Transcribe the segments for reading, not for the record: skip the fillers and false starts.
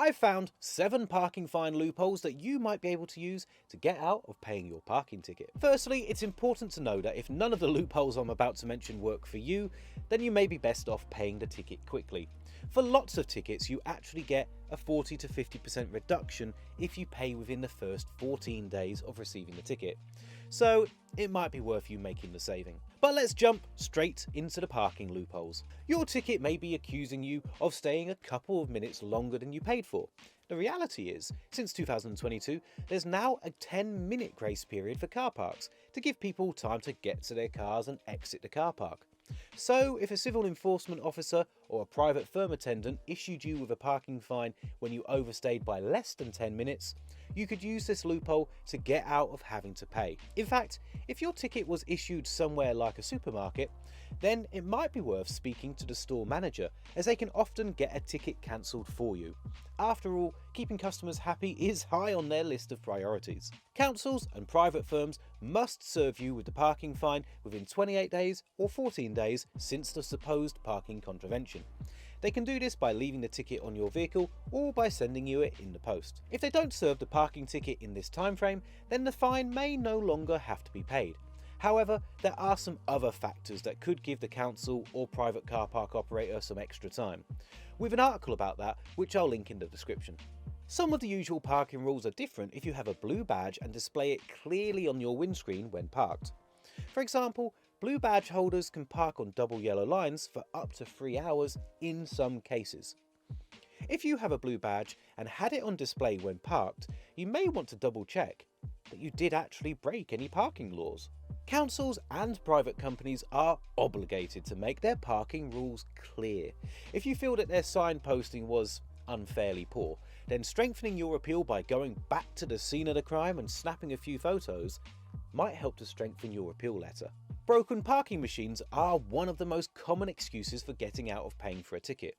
I've found 7 parking fine loopholes that you might be able to use to get out of paying your parking ticket. Firstly, it's important to know that if none of the loopholes I'm about to mention work for you, then you may be best off paying the ticket quickly. For lots of tickets, you actually get a 40 to 50% reduction if you pay within the first 14 days of receiving the ticket. So it might be worth you making the saving. But let's jump straight into the parking loopholes. Your ticket may be accusing you of staying a couple of minutes longer than you paid for. The reality is, since 2022, there's now a 10-minute grace period for car parks to give people time to get to their cars and exit the car park. So if a civil enforcement officer or a private firm attendant issued you with a parking fine when you overstayed by less than 10 minutes, you could use this loophole to get out of having to pay. In fact, if your ticket was issued somewhere like a supermarket, then it might be worth speaking to the store manager, as they can often get a ticket cancelled for you. After all, keeping customers happy is high on their list of priorities. Councils and private firms must serve you with the parking fine within 28 days or 14 days since the supposed parking contravention. They can do this by leaving the ticket on your vehicle or by sending you it in the post. If they don't serve the parking ticket in this time frame, then the fine may no longer have to be paid. However, there are some other factors that could give the council or private car park operator some extra time. We have an article about that, which I'll link in the description. Some of the usual parking rules are different if you have a blue badge and display it clearly on your windscreen when parked. For example, blue badge holders can park on double yellow lines for up to 3 hours in some cases. If you have a blue badge and had it on display when parked, you may want to double check that you did actually break any parking laws. Councils and private companies are obligated to make their parking rules clear. If you feel that their signposting was unfairly poor, then strengthening your appeal by going back to the scene of the crime and snapping a few photos might help to strengthen your appeal letter. Broken parking machines are one of the most common excuses for getting out of paying for a ticket.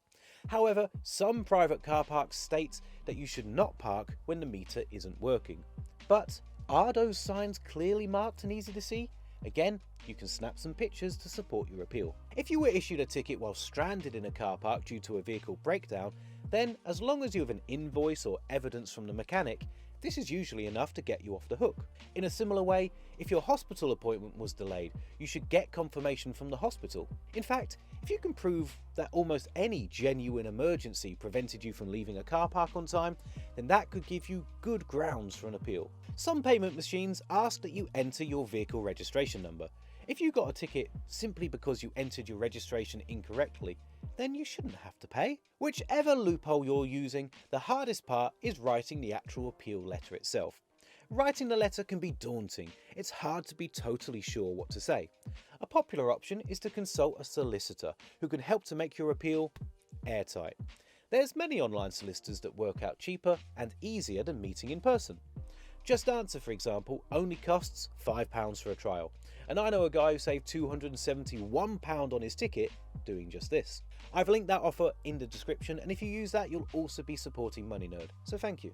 However, some private car parks state that you should not park when the meter isn't working. But are those signs clearly marked and easy to see? Again, you can snap some pictures to support your appeal. If you were issued a ticket while stranded in a car park due to a vehicle breakdown, then as long as you have an invoice or evidence from the mechanic, this is usually enough to get you off the hook. In a similar way, if your hospital appointment was delayed, you should get confirmation from the hospital. In fact, if you can prove that almost any genuine emergency prevented you from leaving a car park on time, then that could give you good grounds for an appeal. Some payment machines ask that you enter your vehicle registration number. If you got a ticket simply because you entered your registration incorrectly, then you shouldn't have to pay. Whichever loophole you're using, the hardest part is writing the actual appeal letter itself. Writing the letter can be daunting. It's hard to be totally sure what to say. A popular option is to consult a solicitor who can help to make your appeal airtight. There's many online solicitors that work out cheaper and easier than meeting in person. JustAnswer, for example, only costs £5 for a trial, and I know a guy who saved £271 on his ticket doing just this. I've linked that offer in the description, and if you use that, you'll also be supporting Money Nerd, so thank you.